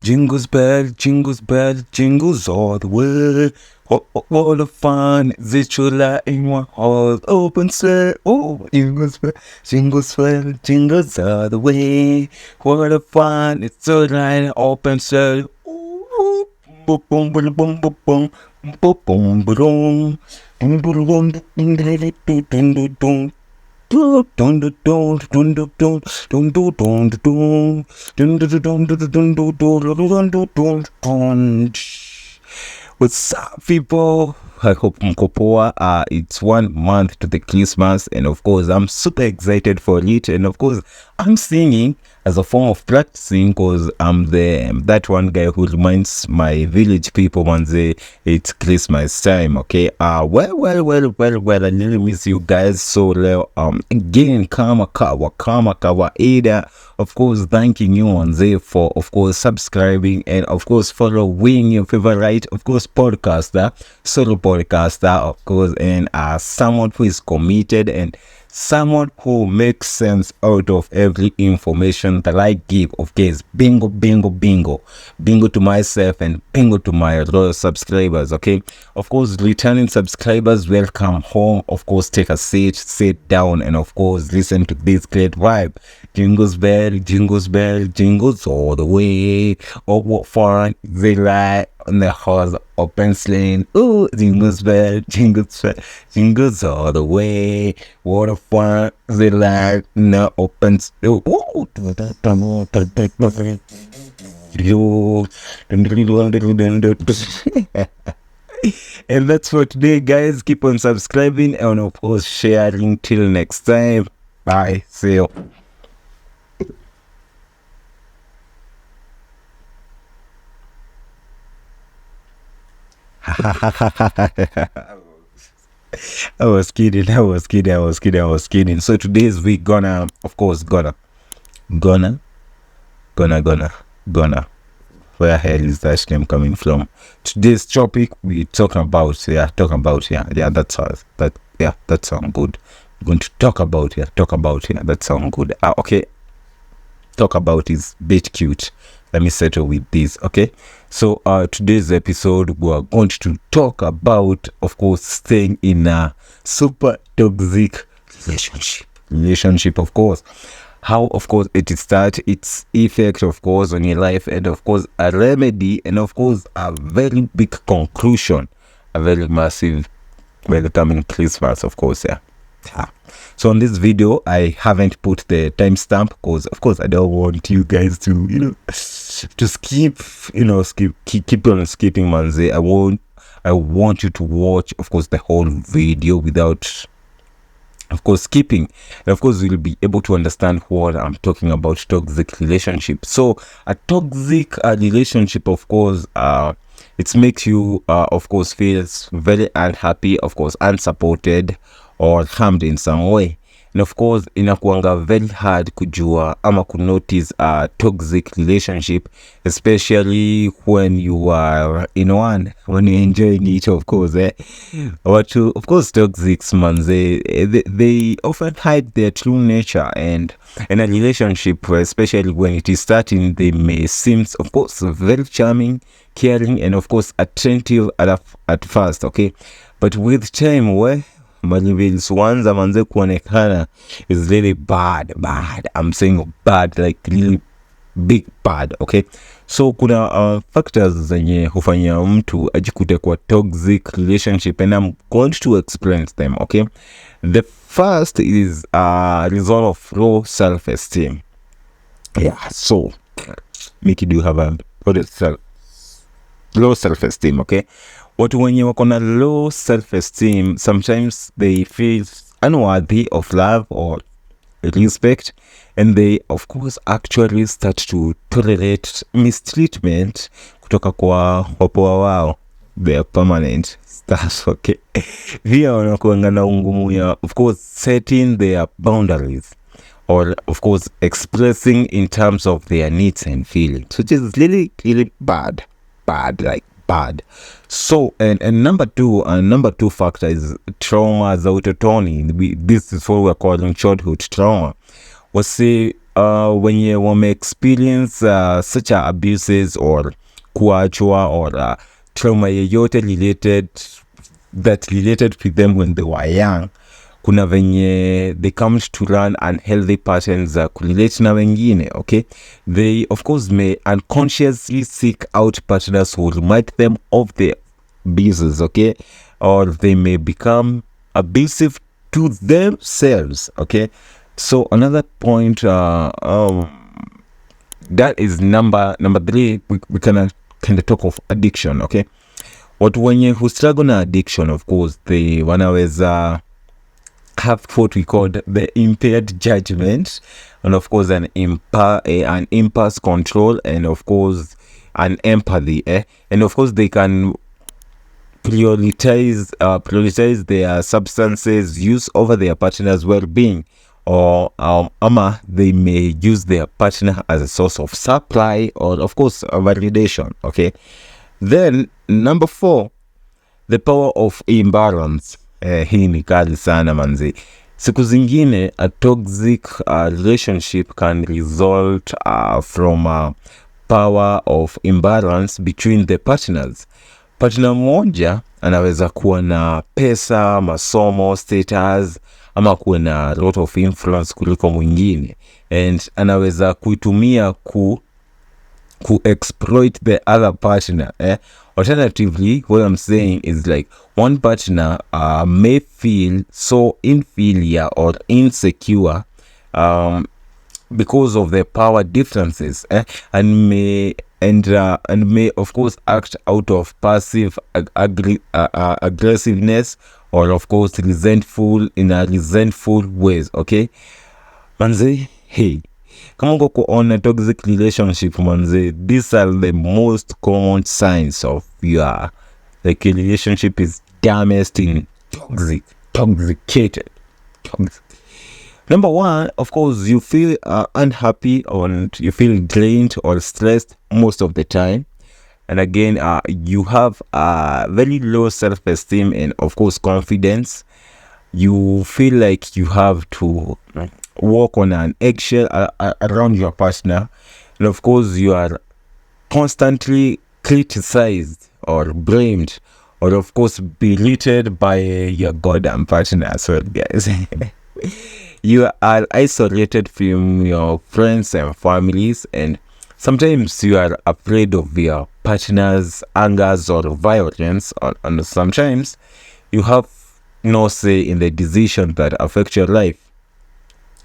Jingles bell, jingles all the way. What a fun is it to lie in one hall open sleigh. Oh, jingles bell, jingles all the way. What a fun it's to lie in open sleigh. Ooh, boom, boom, boom, boom, boom, boom, boom, boom, boom, boom. What's up, people? I hope mko poa. It's 1 month to the Christmas, and of course I'm super excited for it, and of course I'm singing as a form of practicing, because I'm that one guy who reminds my village people once it's Christmas time. Okay, well, I really miss you guys. So again, kama kawaida, of course thanking you once for of course subscribing and of course following your favorite of course podcaster, solo podcaster, of course, and someone who is committed and someone who makes sense out of every information that I give. Of course, bingo to myself and bingo to my loyal subscribers. Okay, of course, returning subscribers, welcome home. Of course, take a seat, sit down, and of course listen to this great vibe. Jingles bell, jingles all the way. Oh, what fun they like on the horse open sleigh. Oh, jingles bell, jingles all the way. What a fun they like in the open sleigh. And that's for today, guys. Keep on subscribing and of course sharing. Till next time, bye, see you. I was kidding. So today's week gonna where hell is that name coming from? Today's topic we talking about that sounds good. We're going to talk about that sounds good. Okay, talk about is bit cute. Let me settle with this. Okay, so today's episode we are going to talk about of course staying in a super toxic relationship, of course, how of course it starts, its effect of course on your life, and of course a remedy, and of course a very big conclusion, a very massive welcoming Christmas, of course. So on this video I haven't put the timestamp because of course I don't want you guys to to skip keep on skipping, manze. I want you to watch of course the whole video without of course skipping, and of course you'll be able to understand what I'm talking about. Toxic relationship. So a toxic relationship, of course, it makes you of course feels very unhappy, of course unsupported or harmed in some way, and of course inakuanga very hard kujua ama kunotice a toxic relationship, especially when you are in one, when you're enjoying it, of course. Of course toxics, man, they often hide their true nature, and in a relationship, especially when it is starting, they may seem of course very charming, caring, and of course attentive at first. Okay, but with time One's manze kuonekana is really bad. I'm saying bad, like really big bad. Okay, so kuna factors zenye hufanya mtu ajikute kwa toxic relationship, and I'm going to explain them. Okay, the first is a result of low self-esteem. So Mickey, do you have a low self-esteem? Okay, watu wenye wako na low self-esteem, sometimes they feel unworthy of love or respect, and they of course actually start to tolerate mistreatment kutoka kwa wapoa wao, their permanent stars. Okay, pia wanakuanga na ungumu ya of course setting their boundaries, or of course expressing in terms of their needs and feelings, which is really bad. So and number two factor is trauma za utotoni. This is what we're calling childhood trauma. Wase wenye wame experience such abuses or kuachwa or trauma yeyote related with them when they were young, kuna venye they come to run unhealthy patterns za kurelate na wengine. Okay, they of course may unconsciously seek out partners who remind them of their abuses, okay, or they may become abusive to themselves. Okay, so another point that is number 3. We can kind of talk of addiction. Okay, watu wenye who struggle na addiction, of course they wanaweza have what we call the impaired judgment, and of course an impulse control, and of course an empathy, and of course they can prioritize their substances use over their partner's well-being, or they may use their partner as a source of supply or of course a validation. Okay, then number 4, the power of imbalance. Hii ni kali sana manzi. Siku zingine a toxic relationship can result from a power of imbalance between the partners. Partner mmoja anaweza kuwa na pesa, masomo, status, ama kuwa na lot of influence kuliko mwingine, and anaweza kuitumia ku exploit the other partner. Alternatively, what I'm saying is like one partner may feel so inferior or insecure because of the power differences, and may of course act out of passive aggressiveness, or of course resentful ways. Okay, manze, hey, kama uko on a toxic relationship manze, these are the most common signs of your like a relationship is damaged in toxicated. Number 1, of course, you feel unhappy, or you feel drained or stressed most of the time, and again you have very low self-esteem and of course confidence. You feel like you have to walk on an eggshell around your partner, and of course you are constantly criticized or blamed, or of course belittled by your goddamn partner as well, guys. You are isolated from your friends and families, and sometimes you are afraid of your partner's angers or violence, and sometimes you have no say in the decisions that affect your life.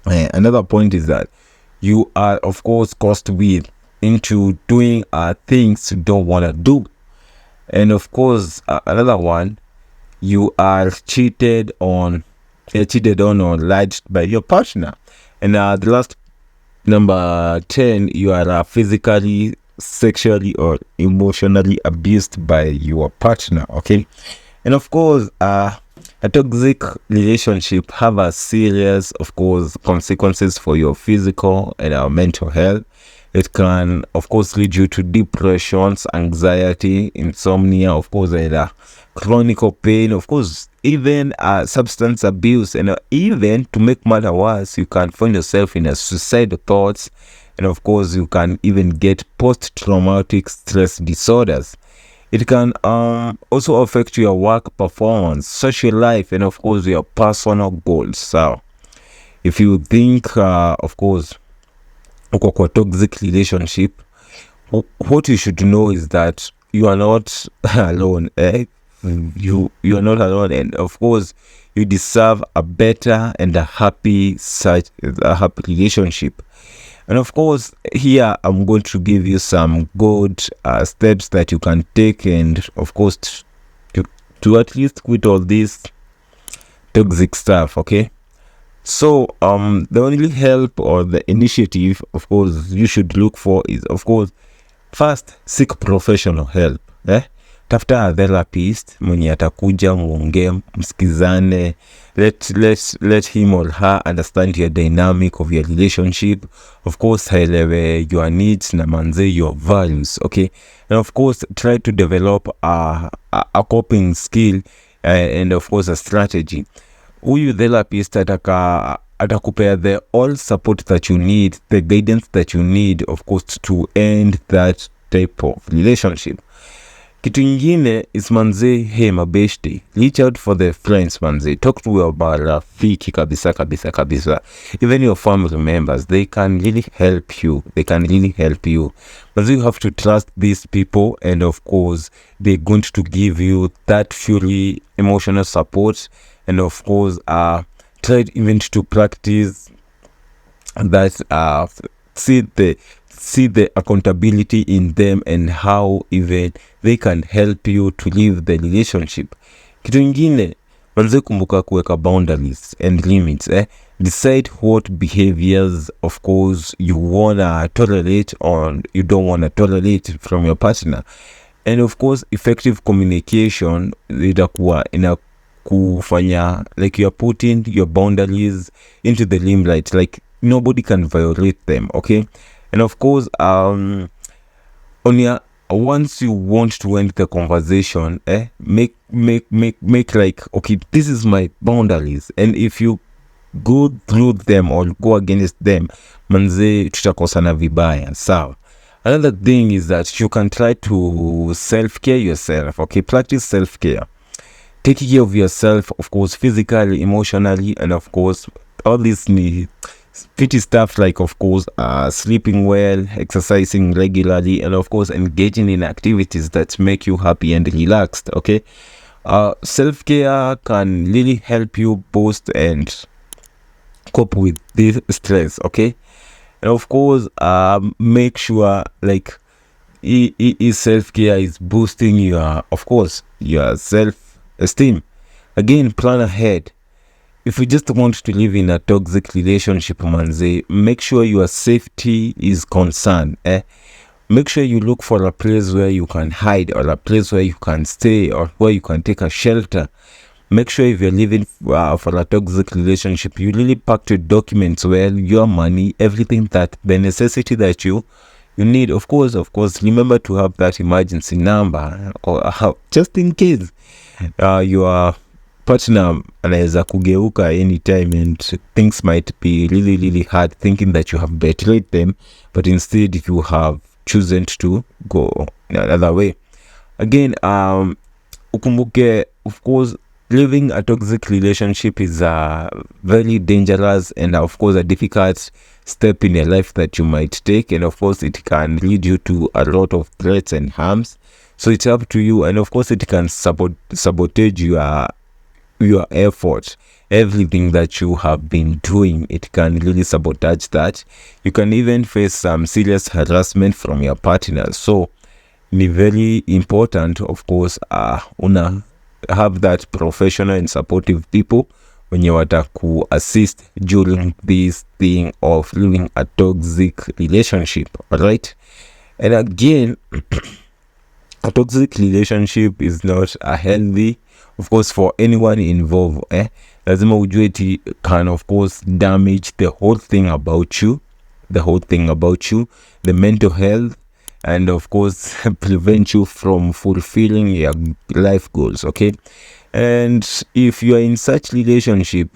Another point is that you are of course coerced into doing things you don't want to do, and of course another one, you are cheated on or lied by your partner. And the last, number 10, you are physically, sexually or emotionally abused by your partner. Okay, and of course a toxic relationship have a serious of course consequences for your physical and mental health. It can of course lead you to depressions, anxiety, insomnia, of course chronic pain, of course even substance abuse, and even to make matter worse, you can find yourself in a suicidal thoughts, and of course you can even get post-traumatic stress disorders. It can also affect your work performance, social life, and of course your personal goals. So if you think of course uko kwa toxic relationship, what you should know is that you are not alone. You are not alone, and of course you deserve a better and a happy relationship. And of course here I'm going to give you some good steps that you can take, and of course to at least quit all this toxic stuff. Okay, so the only help or the initiative of course you should look for is of course first seek professional help. Tafuta a therapist mwenye atakuja muongee, msikizane, let him or her understand your dynamic of your relationship. Of course haelewe your needs na manze your values. Okay, and of course try to develop a coping skill and of course a strategy. Huyu therapist atakupea the all support that you need, the guidance that you need, of course, to end that type of relationship. Kitu ingine is manze, hey mabeshte, reach out for the friends manze, talk to your marafiki kabisa. Even your family members, they can really help you. Manze, you have to trust these people, and of course, they're going to give you that fully emotional support, and of course, try even to practice that, see the accountability in them and how even they can help you to live the relationship. Kitu ingine, manze, kumbuka kuweka boundaries and limits. Decide what behaviors, of course, you wanna tolerate or you don't wanna tolerate from your partner. And of course, effective communication itakuwa ina kufanya, like, you're putting your boundaries into the limelight, like nobody can violate them, okay? And of course, once you want to end the conversation, make like, okay, this is my boundaries, and if you go through them or go against them, manze, tutakosana vibaya. So another thing is that you can try to self-care yourself, okay? Practice self-care. Take care of yourself, of course, physically, emotionally, and of course, all these pretty stuff like, of course, sleeping well, exercising regularly, and of course, engaging in activities that make you happy and relaxed, okay? Self-care can really help you boost and cope with this stress, okay? And of course, make sure, like, self-care is boosting your, of course, your self-esteem. Again, plan ahead. If you just want to live in a toxic relationship, manze, make sure your safety is concerned. Make sure you look for a place where you can hide, or a place where you can stay, or where you can take a shelter. Make sure if you're living for a toxic relationship, you really pack your documents well, your money, everything, that the necessity that you need. Of course, remember to have that emergency number, or just in case your partner anaweza kugeuka anytime and things might be really, really hard, thinking that you have betrayed them, but instead you have chosen to go another way. Again, ukumbuke, of course, living a toxic relationship is very dangerous, and of course a difficult step in your life that you might take, and of course it can lead you to a lot of threats and harms. So it's up to you, and of course it can sabotage your effort, everything that you have been doing. It can really sabotage that. You can even face some serious harassment from your partner. So ni very important, of course, una have that professional and supportive people when you wataku assist during this thing of living a toxic relationship. All right. And again, a toxic relationship is not a healthy, of course, for anyone involved. Lazima ujue it can, of course, damage the whole thing about you, the mental health, and of course prevent you from fulfilling your life goals, okay? And if you are in such relationship,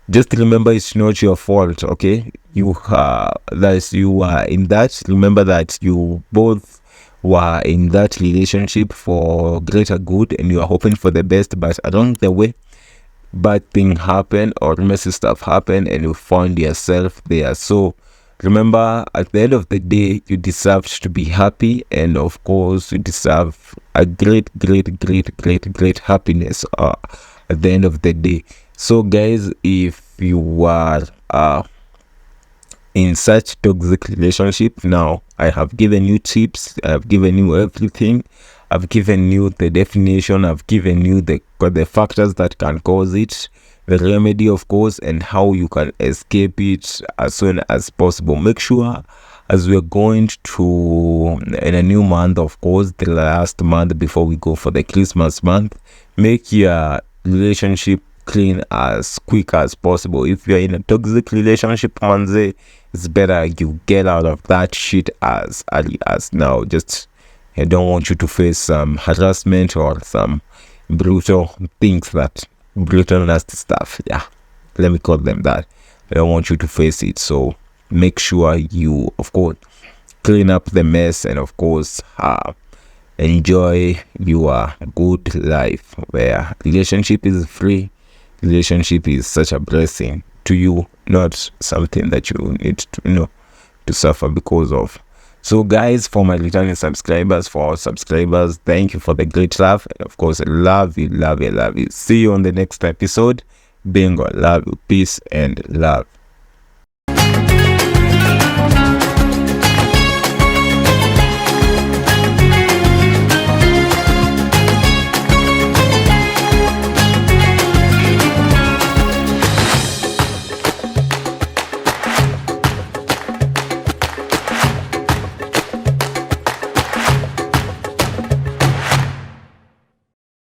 just remember it's not your fault, okay? You are in that. Remember that you both were in that relationship for greater good, and you are hoping for the best, but along the way bad thing happen or messy stuff happen, and you found yourself there. So remember, at the end of the day, you deserve to be happy, and of course you deserve a great happiness at the end of the day. So guys, if you are in such toxic relationship, now I have given you tips, I have given you everything, I've given you the definition, I've given you the factors that can cause it, the remedy, of course, and how you can escape it as soon as possible. Make sure, as we're going to in a new month, of course, the last month before we go for the Christmas month, make your relationship clean as quick as possible. If you're in a toxic relationship, manze, it's better you get out of that shit as early as now. Just, I don't want you to face some harassment or some brutal things, that brutal nasty stuff. Yeah, let me call them that. I don't want you to face it. So make sure you, of course, clean up the mess, and of course enjoy your good life where relationship is free. Relationship is such a blessing to you, not something that you need to to suffer because of. So guys, for my returning subscribers, for our subscribers, thank you for the great love, and of course love you. See you on the next episode. Bingo, love you, peace and love.